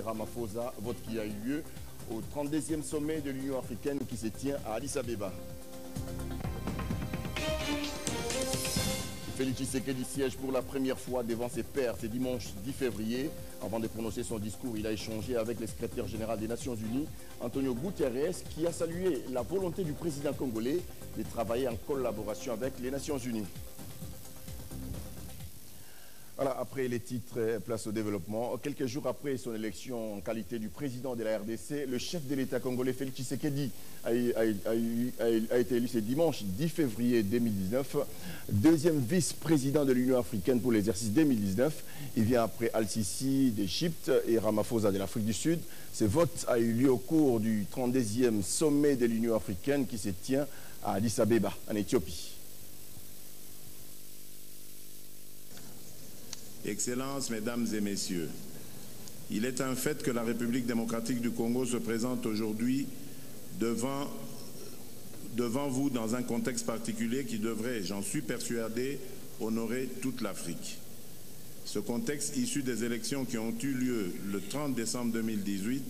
Ramaphosa, vote qui a eu lieu au 32e sommet de l'Union africaine qui se tient à Addis Abeba. Félix Tshisekedi siège pour la première fois devant ses pairs ce dimanche 10 février. Avant de prononcer son discours, il a échangé avec le secrétaire général des Nations Unies, Antonio Guterres, qui a salué la volonté du président congolais de travailler en collaboration avec les Nations Unies. Voilà, après les titres, place au développement. Quelques jours après son élection en qualité du président de la RDC, le chef de l'État congolais, Félix Tshisekedi, a été élu ce dimanche 10 février 2019. Deuxième vice-président de l'Union africaine pour l'exercice 2019. Il vient après Al-Sisi d'Égypte et Ramaphosa de l'Afrique du Sud. Ce vote a eu lieu au cours du 32e sommet de l'Union africaine qui se tient à Addis Abeba, en Éthiopie. Excellences, Mesdames et Messieurs, il est un fait que la République démocratique du Congo se présente aujourd'hui devant vous dans un contexte particulier qui devrait, j'en suis persuadé, honorer toute l'Afrique. Ce contexte issu des élections qui ont eu lieu le 30 décembre 2018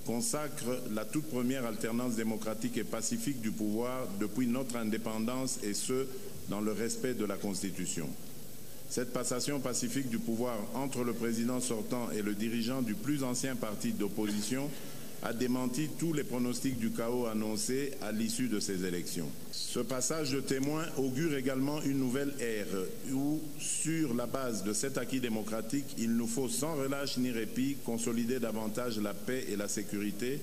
consacre la toute première alternance démocratique et pacifique du pouvoir depuis notre indépendance et ce, dans le respect de la Constitution. Cette passation pacifique du pouvoir entre le président sortant et le dirigeant du plus ancien parti d'opposition a démenti tous les pronostics du chaos annoncés à l'issue de ces élections. Ce passage de témoin augure également une nouvelle ère où, sur la base de cet acquis démocratique, il nous faut sans relâche ni répit consolider davantage la paix et la sécurité,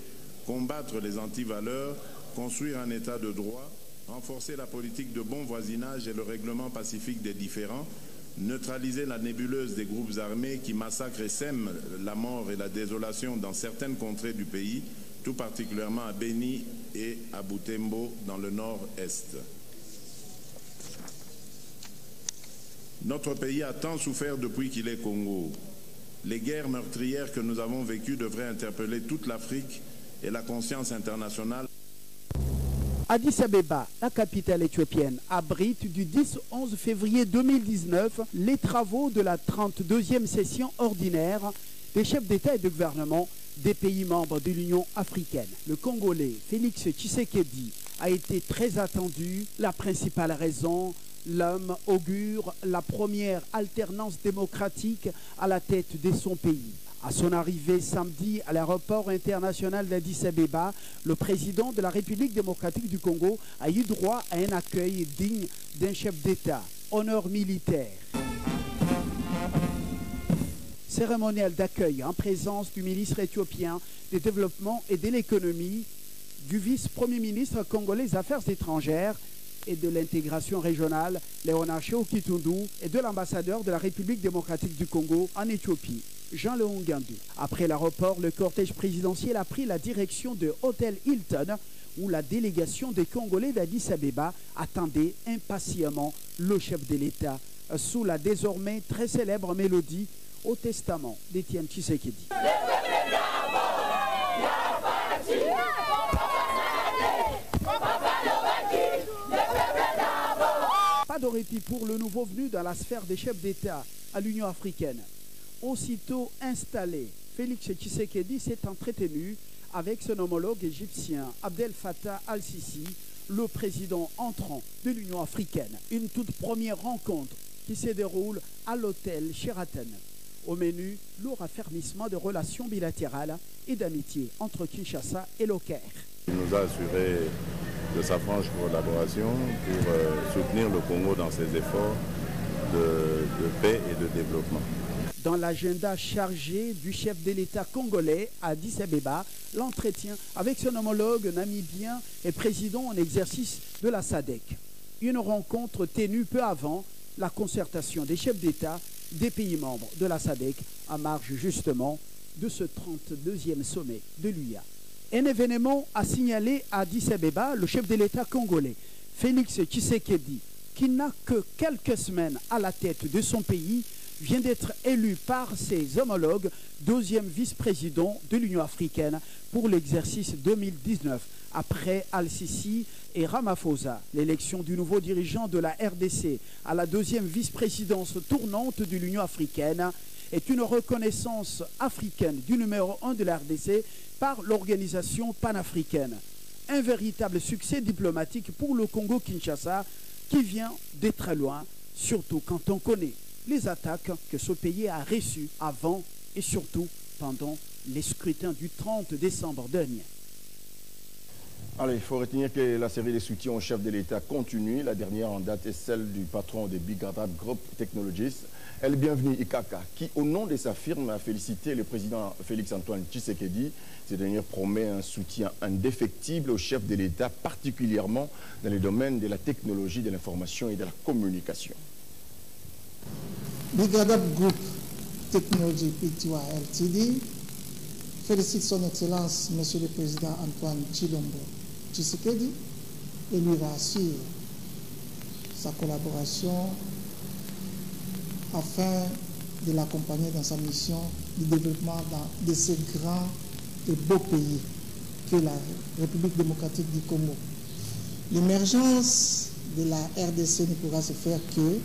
combattre les antivaleurs, construire un état de droit, renforcer la politique de bon voisinage et le règlement pacifique des différends, neutraliser la nébuleuse des groupes armés qui massacrent et sèment la mort et la désolation dans certaines contrées du pays, tout particulièrement à Beni et à Butembo dans le nord-est. Notre pays a tant souffert depuis qu'il est Congo. Les guerres meurtrières que nous avons vécues devraient interpeller toute l'Afrique et la conscience internationale. Addis Abeba, la capitale éthiopienne, abrite du 10 au 11 février 2019 les travaux de la 32e session ordinaire des chefs d'État et de gouvernement des pays membres de l'Union africaine. Le Congolais Félix Tshisekedi a été très attendu. La principale raison, l'homme augure la première alternance démocratique à la tête de son pays. À son arrivée samedi à l'aéroport international d'Addis Abeba, le président de la République démocratique du Congo a eu droit à un accueil digne d'un chef d'État. Honneur militaire. Cérémonial d'accueil en présence du ministre éthiopien du Développement et de l'Économie, du vice-premier ministre congolais des Affaires étrangères et de l'intégration régionale, Léonard Kitundu, et de l'ambassadeur de la République démocratique du Congo en Éthiopie, Jean-Léon Gandou. Après l'aéroport, le cortège présidentiel a pris la direction de Hôtel Hilton, où la délégation des Congolais d'Addis Abeba attendait impatiemment le chef de l'État, sous la désormais très célèbre mélodie au testament d'Étienne Tshisekedi. Pas de répit pour le nouveau venu dans la sphère des chefs d'État à l'Union africaine. Aussitôt installé, Félix Tshisekedi s'est entretenu avec son homologue égyptien Abdel Fattah al-Sisi, le président entrant de l'Union africaine. Une toute première rencontre qui se déroule à l'hôtel Sheraton. Au menu, le raffermissement de relations bilatérales et d'amitié entre Kinshasa et le Caire. Il nous a assuré de sa franche collaboration pour soutenir le Congo dans ses efforts de paix et de développement. Dans l'agenda chargé du chef de l'État congolais à Addis Abeba, l'entretien avec son homologue namibien et président en exercice de la SADC. Une rencontre tenue peu avant la concertation des chefs d'État des pays membres de la SADC en marge justement de ce 32e sommet de l'UA. Un événement a signalé à Addis Abeba le chef de l'État congolais, Félix Tshisekedi, qui n'a que quelques semaines à la tête de son pays, vient d'être élu par ses homologues deuxième vice-président de l'Union africaine pour l'exercice 2019, après Al-Sisi et Ramaphosa. L'élection du nouveau dirigeant de la RDC à la deuxième vice-présidence tournante de l'Union africaine est une reconnaissance africaine du numéro 1 de la RDC par l'organisation panafricaine. Un véritable succès diplomatique pour le Congo-Kinshasa qui vient de très loin, surtout quand on connaît les attaques que ce pays a reçues avant et surtout pendant les scrutins du 30 décembre dernier. Alors, il faut retenir que la série de soutiens au chef de l'État continue. La dernière en date est celle du patron de Big Data Group Technologies. Elle est bienvenue Ikaka, qui, au nom de sa firme, a félicité le président Félix-Antoine Tshisekedi. Ce dernier promet un soutien indéfectible au chef de l'État, particulièrement dans les domaines de la technologie, de l'information et de la communication. Big Data Group Technology Pty Ltd félicite son Excellence, Monsieur le Président Antoine Tshilombo Tshisekedi, et lui rassure sa collaboration afin de l'accompagner dans sa mission de développement de ces grands et beaux pays que la République démocratique du Congo. L'émergence de la RDC ne pourra se faire que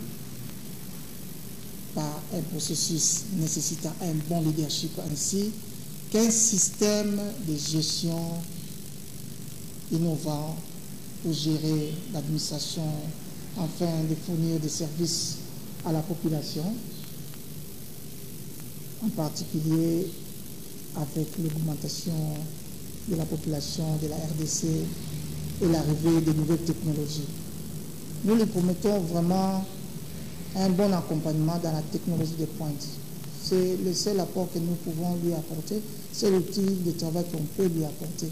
par un processus nécessitant un bon leadership ainsi qu'un système de gestion innovant pour gérer l'administration afin de fournir des services à la population, en particulier avec l'augmentation de la population de la RDC et l'arrivée de nouvelles technologies. Nous lui promettons vraiment un bon accompagnement dans la technologie de pointe. C'est le seul apport que nous pouvons lui apporter, c'est l'outil de travail qu'on peut lui apporter.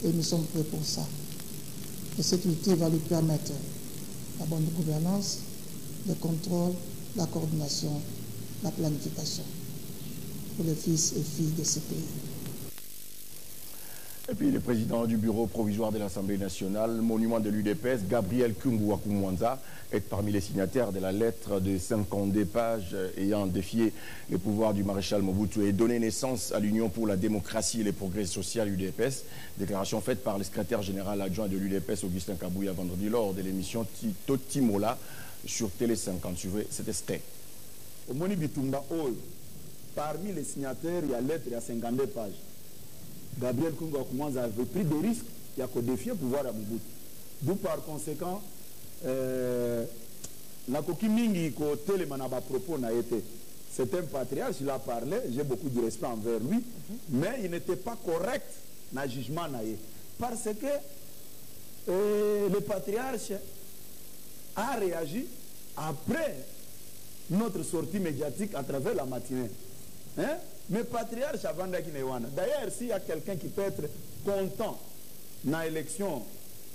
Et nous sommes prêts pour ça. Et cet outil va lui permettre la bonne gouvernance, le contrôle, la coordination, la planification pour les fils et filles de ce pays. Et puis le président du bureau provisoire de l'Assemblée nationale, monument de l'UDPS, Gabriel Kyungu-Wakumwanza, est parmi les signataires de la lettre de 52 pages ayant défié le pouvoir du maréchal Mobutu et donné naissance à l'Union pour la démocratie et le progrès social UDPS. Déclaration faite par le secrétaire général adjoint de l'UDPS, Augustin Kabouya, vendredi lors de l'émission Totimola sur Télé 50. Suivez cet extrait. Omoni Bitumba Oyo, parmi les signataires, il y a lettre, il y a 52 pages. Gabriel Kyungu-Wakumwanza avait pris des risques, il y a qu'au défier le pouvoir à Mobutu. D'où par conséquent, Nakoki Mingi ko Telemanaba propos n'a été. C'est un patriarche, il a parlé, j'ai beaucoup de respect envers lui, mais il n'était pas correct dans le jugement naïe. Parce que le patriarche a réagi après notre sortie médiatique à travers la matinée. Hein? Mais patriarche avant d'Akinewana. D'ailleurs, s'il y a quelqu'un qui peut être content dans l'élection,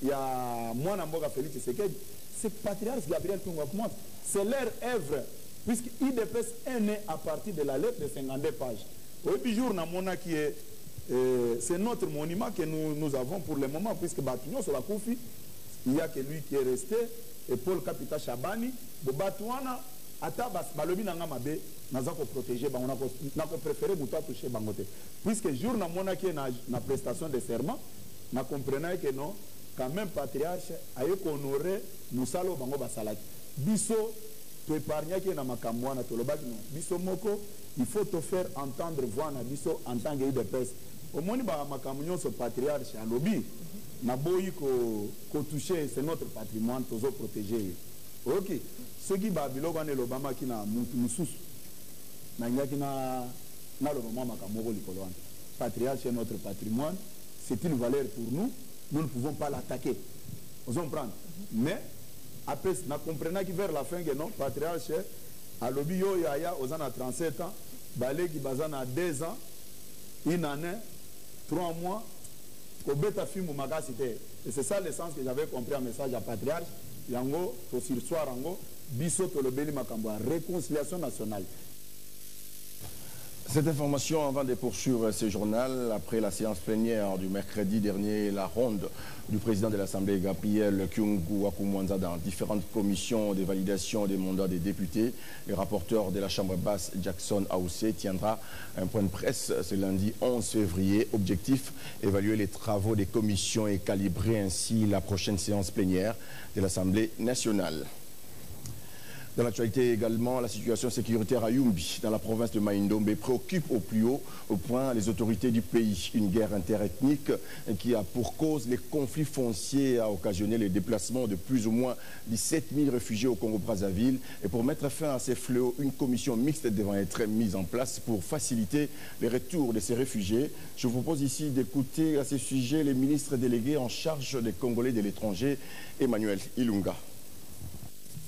il y a moi, Namboga Félix Tshisekedi, c'est patriarche Gabriel Kyungu-Wakumwanza. C'est leur œuvre, puisque IDPS est né à partir de la lettre de 52 pages. Au jour, c'est notre monument que nous avons pour le moment, puisque Batouignon sur la Koufi, il n'y a que lui qui est resté, et Paul Kapita Chabani, Batouana, Atabas, Balobi Nangamabe, nous avons protégé, nous avons préféré toucher Bangote. Puisque jour na mona qui est na prestation de serment, nous comprenons que non, quand même patriarche a honoré Moussalo Bango Basalaki. Bisso, tu épargnes qui est na makamwana, tu le bag non. Bisso Moko, il faut te faire entendre voix na Bisso en tant que UDPS. Au moins, makamunyon ce patriarche à lobby, na boyi ko toucher, c'est notre patrimoine, tous protéger. Ok. Ce qui va bilogo ne l'Obama qui na mususu. Na nyaki na l'Obama makamoko likoloane. Patriarche est notre patrimoine, c'est une valeur pour nous, nous ne pouvons pas l'attaquer. Vous comprenez? Mais après, nous comprenons que vers la fin, non, patriarche, à l'obi yo yaya, aux ans à 37 ans, balé qui bazan à 2 ans, une année, 3 mois, au bêta film ou magacité. Et c'est ça l'essence que j'avais compris en message à patriarche. Yango, to sur soir, yango, biso to le beli makambo, réconciliation nationale. Cette information, avant de poursuivre ce journal, après la séance plénière du mercredi dernier, la ronde du président de l'Assemblée, Gabriel Kyungu-Wakumwanza, dans différentes commissions de validation des mandats des députés, le rapporteur de la Chambre basse, Jackson Aoussé, tiendra un point de presse ce lundi 11 février. Objectif, évaluer les travaux des commissions et calibrer ainsi la prochaine séance plénière de l'Assemblée nationale. Dans l'actualité également, la situation sécuritaire à Yumbi, dans la province de Maïndombe, préoccupe au plus haut point les autorités du pays. Une guerre interethnique qui a pour cause les conflits fonciers a occasionné le déplacement de plus ou moins 17 000 réfugiés au Congo-Brazzaville. Et pour mettre fin à ces fléaux, une commission mixte devant être mise en place pour faciliter le retour de ces réfugiés. Je vous propose ici d'écouter à ce sujet les ministres délégués en charge des Congolais de l'étranger, Emmanuel Ilunga.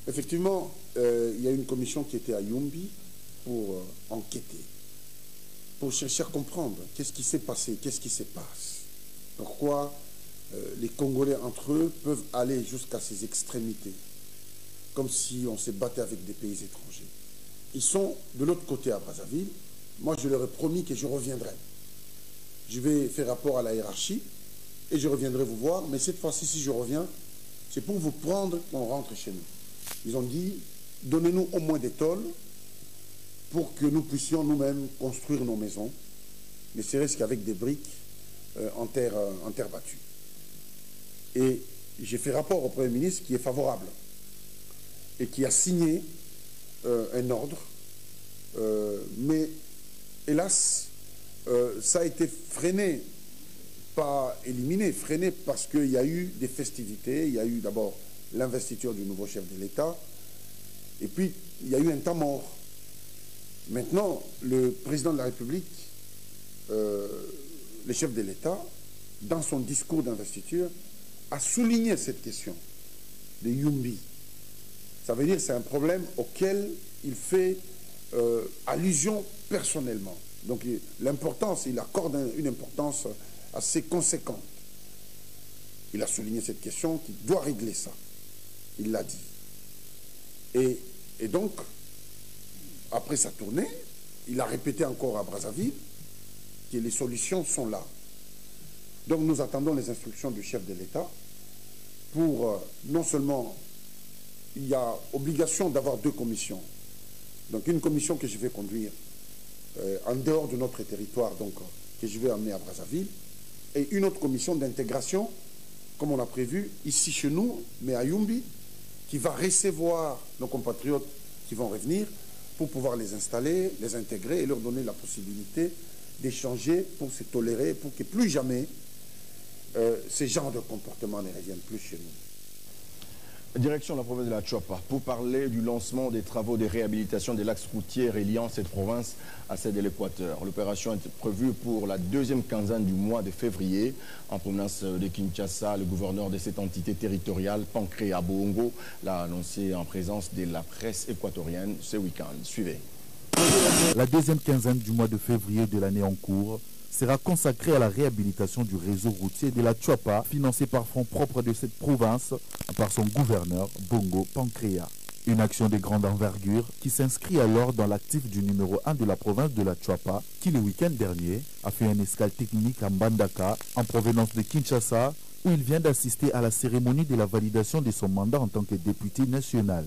Effectivement, il y a une commission qui était à Yumbi pour enquêter, pour chercher à comprendre qu'est-ce qui s'est passé, qu'est-ce qui se passe, pourquoi les Congolais entre eux peuvent aller jusqu'à ces extrémités, comme si on se battait avec des pays étrangers. Ils sont de l'autre côté à Brazzaville. Moi, je leur ai promis que je reviendrai. Je vais faire rapport à la hiérarchie et je reviendrai vous voir, mais cette fois-ci, si je reviens, c'est pour vous prendre qu'on rentre chez nous. Ils ont dit, donnez-nous au moins des tôles pour que nous puissions nous-mêmes construire nos maisons, ne serait-ce qu'avec des briques en terre battue. Et j'ai fait rapport au Premier ministre qui est favorable et qui a signé un ordre. Mais hélas, ça a été freiné, pas éliminé, freiné parce qu'il y a eu des festivités. Il y a eu d'abord l'investiture du nouveau chef de l'État, et puis il y a eu un temps mort. Maintenant, le président de la République, le chef de l'État, dans son discours d'investiture, a souligné cette question de Yumbi. Ça veut dire que c'est un problème auquel il fait allusion personnellement. Donc l'importance, il accorde une importance assez conséquente. Il a souligné cette question qui doit régler ça. Il l'a dit. Et donc, après sa tournée, il a répété encore à Brazzaville que les solutions sont là. Donc nous attendons les instructions du chef de l'État pour non seulement, il y a obligation d'avoir 2 commissions. Donc une commission que je vais conduire en dehors de notre territoire, donc que je vais amener à Brazzaville, et une autre commission d'intégration, comme on a prévu, ici chez nous, mais à Yumbi, qui va recevoir nos compatriotes qui vont revenir pour pouvoir les installer, les intégrer et leur donner la possibilité d'échanger pour se tolérer, pour que plus jamais ces genres de comportements ne reviennent plus chez nous. Direction la province de la Chouapa pour parler du lancement des travaux de réhabilitation de l'axe routier reliant cette province à celle de l'Équateur. L'opération est prévue pour la 2e quinzaine du mois de février. En provenance de Kinshasa, le gouverneur de cette entité territoriale, Pancréa Bongo, l'a annoncé en présence de la presse équatorienne ce week-end. Suivez. La 2e quinzaine du mois de février de l'année en cours sera consacrée à la réhabilitation du réseau routier de la Chouapa, financé par fonds propres de cette province par son gouverneur Bongo Pancréa. Une action de grande envergure qui s'inscrit alors dans l'actif du numéro 1 de la province de la Chouapa, qui le week-end dernier a fait une escale technique à Mbandaka, en provenance de Kinshasa, où il vient d'assister à la cérémonie de la validation de son mandat en tant que député national.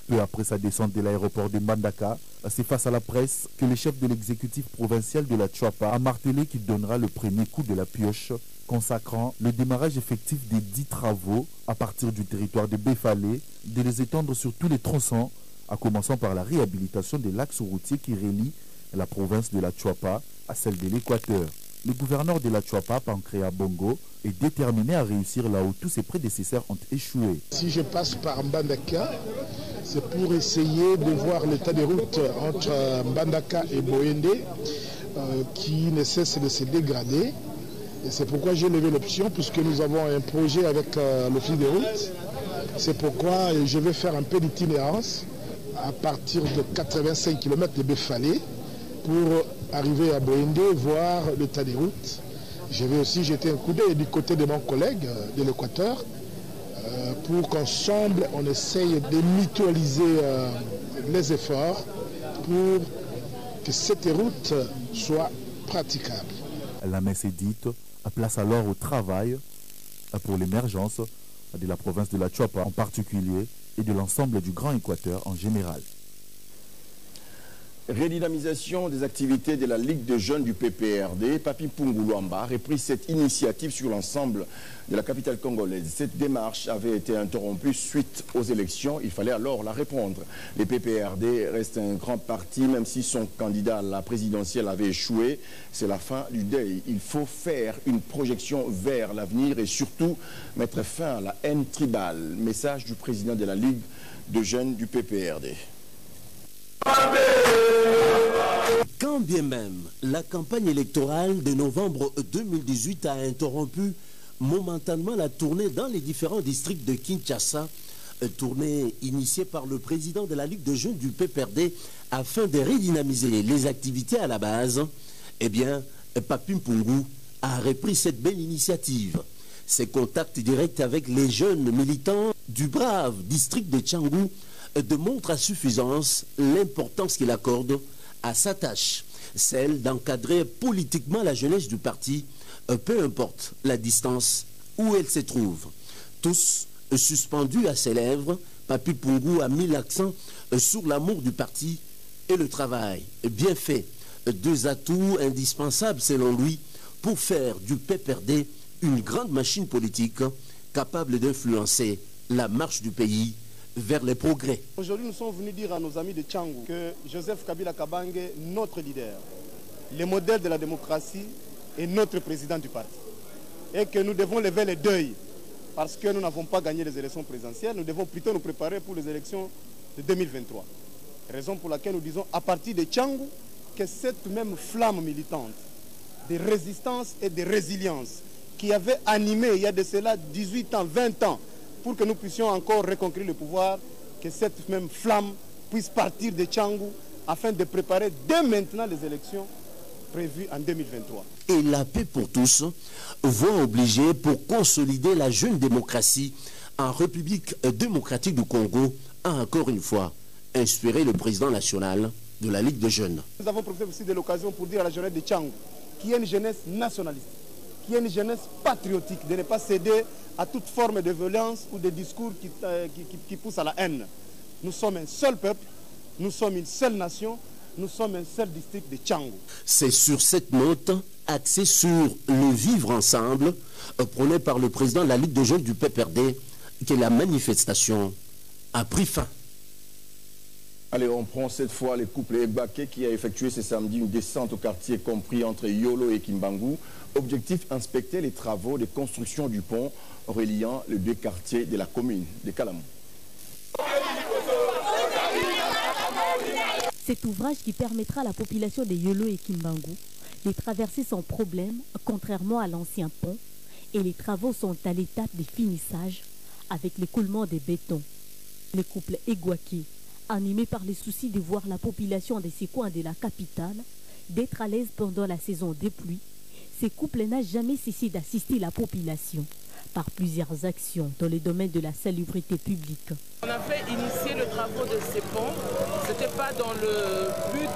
Peu après sa descente de l'aéroport de Mbandaka, c'est face à la presse que le chef de l'exécutif provincial de la Chouapa a martelé qu'il donnera le premier coup de la pioche, consacrant le démarrage effectif des 10 travaux à partir du territoire de Befalé, de les étendre sur tous les tronçons, en commençant par la réhabilitation de l'axe routier qui relie la province de la Chouapa à celle de l'Équateur. Le gouverneur de la Chouapa, Pancréa Bongo, est déterminé à réussir là où tous ses prédécesseurs ont échoué. Si je passe par Mbandaka, c'est pour essayer de voir l'état des routes entre Mbandaka et Boende qui ne cesse de se dégrader. Et c'est pourquoi j'ai levé l'option, puisque nous avons un projet avec l'Office des routes. C'est pourquoi je vais faire un peu d'itinérance à partir de 85 km de Befalé pour arriver à Boende, voir l'état des routes. Je vais aussi jeter un coup d'œil du côté de mon collègue de l'Équateur pour qu'ensemble on essaye de mutualiser les efforts pour que cette route soit praticable. La messe est dite, place alors au travail pour l'émergence de la province de la Chouapa en particulier et de l'ensemble du Grand Équateur en général. Redynamisation des activités de la Ligue de jeunes du PPRD, Papi Mpungu Luamba a repris cette initiative sur l'ensemble de la capitale congolaise. Cette démarche avait été interrompue suite aux élections. Il fallait alors la reprendre. Le PPRD reste un grand parti, même si son candidat à la présidentielle avait échoué. C'est la fin du deuil. Il faut faire une projection vers l'avenir et surtout mettre fin à la haine tribale. Message du président de la Ligue de jeunes du PPRD. Quand bien même la campagne électorale de novembre 2018 a interrompu momentanément la tournée dans les différents districts de Kinshasa, tournée initiée par le président de la Ligue de jeunes du PPRD afin de redynamiser les activités à la base, eh bien, Papi Mpungu a repris cette belle initiative. Ses contacts directs avec les jeunes militants du brave district de Tchangou démontrent à suffisance l'importance qu'il accorde à sa tâche, celle d'encadrer politiquement la jeunesse du parti, peu importe la distance où elle se trouve. Tous suspendus à ses lèvres, Papi Mpungu a mis l'accent sur l'amour du parti et le travail bien fait, deux atouts indispensables selon lui pour faire du PPRD une grande machine politique capable d'influencer la marche du pays vers les progrès. Aujourd'hui, nous sommes venus dire à nos amis de Tchangou que Joseph Kabila Kabange, notre leader, le modèle de la démocratie, est notre président du parti. Et que nous devons lever le deuil parce que nous n'avons pas gagné les élections présidentielles. Nous devons plutôt nous préparer pour les élections de 2023. Raison pour laquelle nous disons à partir de Tchangou que cette même flamme militante de résistance et de résilience qui avait animé il y a de cela 18 ans, 20 ans, pour que nous puissions encore reconquérir le pouvoir, que cette même flamme puisse partir de Tchangou afin de préparer dès maintenant les élections prévues en 2023. Et la paix pour tous voit obligé pour consolider la jeune démocratie en République démocratique du Congo a encore une fois inspiré le président national de la Ligue des jeunes. Nous avons profité aussi de l'occasion pour dire à la jeunesse de Tchangou, qui est une jeunesse nationaliste, qui est une jeunesse patriotique, de ne pas céder à toute forme de violence ou de discours qui poussent à la haine. Nous sommes un seul peuple, nous sommes une seule nation, nous sommes un seul district de Tchangou. C'est sur cette note, axée sur le vivre ensemble, prônée par le président de la Ligue des jeunes du PPRD, que la manifestation a pris fin. Allez, on prend cette fois le couple Ebaké qui a effectué ce samedi une descente au quartier compris entre Yolo et Kimbangu. Objectif, inspecter les travaux de construction du pont reliant les deux quartiers de la commune de Kalamou. Cet ouvrage qui permettra à la population de Yolo et Kimbangu de traverser sans problème, contrairement à l'ancien pont, et les travaux sont à l'étape de finissage avec l'écoulement des bétons. Le couple Egwaki, animé par les soucis de voir la population de ces coins de la capitale, d'être à l'aise pendant la saison des pluies, ces couples n'a jamais cessé d'assister la population par plusieurs actions dans le domaine de la salubrité publique. On a fait initier le travaux de ces ponts. Ce n'était pas dans le but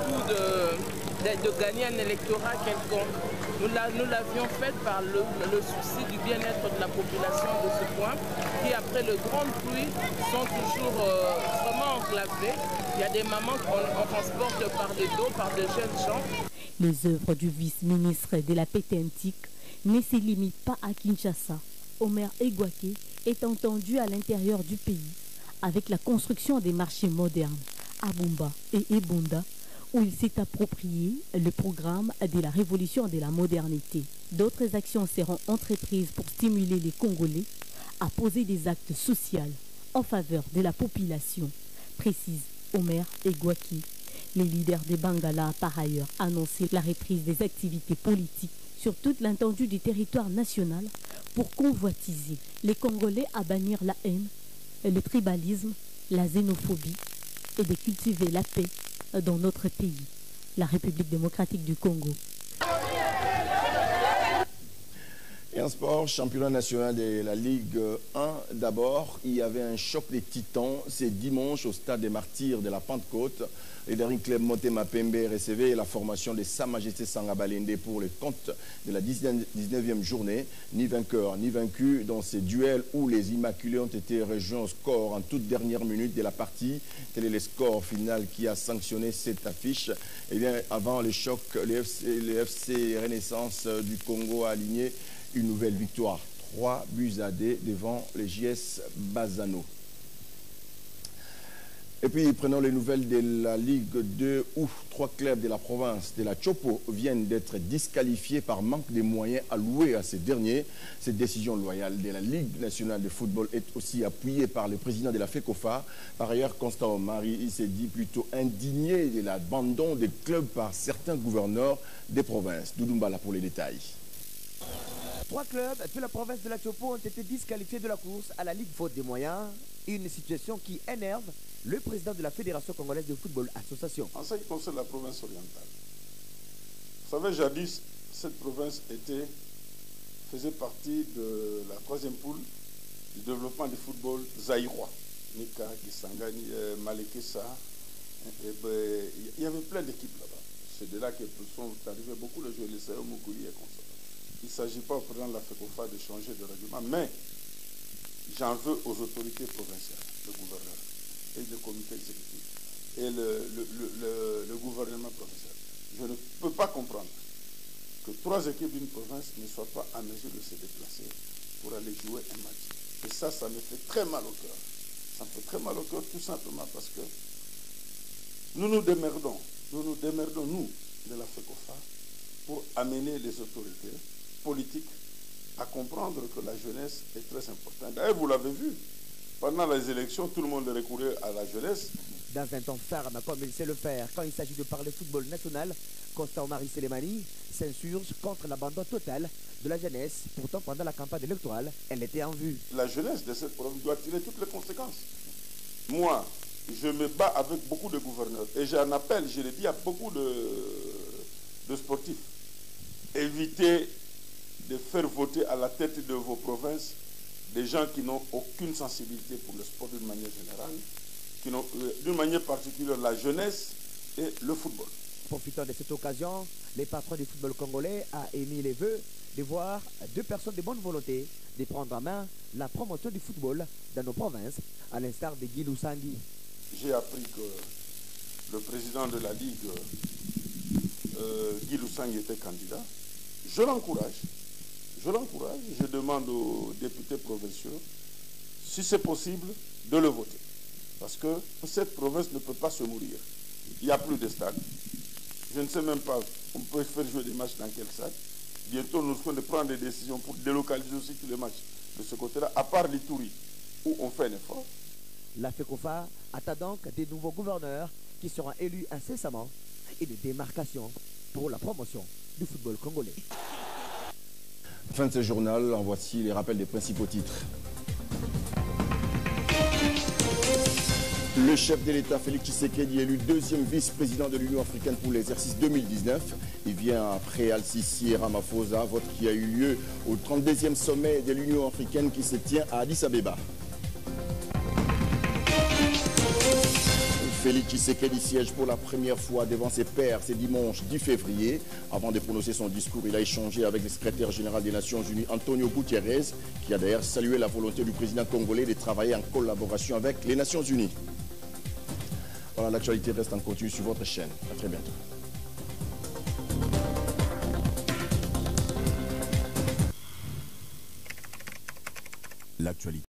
de gagner un électorat quelconque. Nous l'avions fait par le souci du bien-être de la population de ce point, qui après le grand pluie sont toujours vraiment enclavés. Il y a des mamans qu'on transporte par des dos, par de jeunes gens. Les œuvres du vice-ministre de la Pétentique ne se limitent pas à Kinshasa. Omer Egwake est entendu à l'intérieur du pays avec la construction des marchés modernes à Bumba et Ebunda, où il s'est approprié le programme de la révolution de la modernité. D'autres actions seront entreprises pour stimuler les Congolais à poser des actes sociaux en faveur de la population, précise Omer Egwake. Les leaders des Bangala a par ailleurs annoncé la reprise des activités politiques sur toute l'étendue du territoire national pour convoitiser les Congolais à bannir la haine, le tribalisme, la xénophobie et de cultiver la paix dans notre pays, la République démocratique du Congo. Et en sport, championnat national de la Ligue 1, d'abord, il y avait un choc des titans. C'est dimanche au stade des Martyrs de la Pentecôte. Les derniers clubs Motema Pembe recevaient la formation de Sa Majesté Sanga Balende pour le compte de la 19e journée. Ni vainqueur ni vaincu dans ces duels où les Immaculés ont été rejoints au score en toute dernière minute de la partie. Tel est le score final qui a sanctionné cette affiche. Et bien, avant le choc, le FC Renaissance du Congo a aligné une nouvelle victoire, 3-2 devant les JS Bazano. Et puis, prenons les nouvelles de la Ligue 2 où 3 clubs de la province de la Chopo viennent d'être disqualifiés par manque de moyens alloués à ces derniers. Cette décision loyale de la Ligue nationale de football est aussi appuyée par le président de la FECOFA. Par ailleurs, Constant Omari, il s'est dit plutôt indigné de l'abandon des clubs par certains gouverneurs des provinces. Doudoumbala pour les détails. 3 clubs de la province de la Chopo ont été disqualifiés de la course à la Ligue faute des moyens. Une situation qui énerve le président de la Fédération congolaise de football association. En ce qui concerne la province orientale, vous savez, jadis, cette province faisait partie de la 3e poule du développement du football zaïrois. Nika, Kisangani, Malekessa, il y avait plein d'équipes là-bas. C'est de là que sont arrivés beaucoup de joueurs, les Sayo Moukouli et comme ça. Il ne s'agit pas au président de la FECOFA de changer de règlement, mais j'en veux aux autorités provinciales, le gouverneur et le comité exécutif et le gouvernement provincial. Je ne peux pas comprendre que 3 équipes d'une province ne soient pas en mesure de se déplacer pour aller jouer un match. Et ça me fait très mal au cœur. Ça me fait très mal au cœur tout simplement parce que nous nous démerdons, nous, de la FECOFA, pour amener les autorités politiques à comprendre que la jeunesse est très importante. D'ailleurs, vous l'avez vu, pendant les élections, tout le monde recourait à la jeunesse. Dans un temps ferme, comme il sait le faire, quand il s'agit de parler football national, Constant Omari Selemani s'insurge contre l'abandon total de la jeunesse. Pourtant, pendant la campagne électorale, elle était en vue. La jeunesse de cette province doit tirer toutes les conséquences. Moi, je me bats avec beaucoup de gouverneurs et j'en appelle, je l'ai dit à beaucoup de sportifs. Évitez de faire voter à la tête de vos provinces des gens qui n'ont aucune sensibilité pour le sport d'une manière générale, qui n'ont d'une manière particulière la jeunesse et le football. Profitant de cette occasion, les patrons du football congolais a émis les vœux de voir 2 personnes de bonne volonté de prendre en main la promotion du football dans nos provinces, à l'instar de Guy Lusangui. J'ai appris que le président de la Ligue, Guy Lusangui, était candidat. Je l'encourage, je demande aux députés provinciaux, si c'est possible, de le voter. Parce que cette province ne peut pas se mourir. Il n'y a plus de stade. Je ne sais même pas, on peut faire jouer des matchs dans quel stade. Bientôt, nous serons de prendre des décisions pour délocaliser aussi tous les matchs de ce côté-là, à part l'Ituri, où on fait un effort. La FECOFA attend donc des nouveaux gouverneurs qui seront élus incessamment et des démarcations pour la promotion du football congolais. Fin de ce journal, en voici les rappels des principaux titres. Le chef de l'État, Félix Tshisekedi, élu 2e vice-président de l'Union africaine pour l'exercice 2019. Il vient après Al-Sisi et Ramaphosa, vote qui a eu lieu au 32e sommet de l'Union africaine qui se tient à Addis Abeba. Félix Tshisekedi siège pour la première fois devant ses pairs ce dimanche 10 février. Avant de prononcer son discours, il a échangé avec le secrétaire général des Nations Unies, Antonio Guterres, qui a d'ailleurs salué la volonté du président congolais de travailler en collaboration avec les Nations Unies. Voilà, l'actualité reste en continu sur votre chaîne. À très bientôt. L'actualité.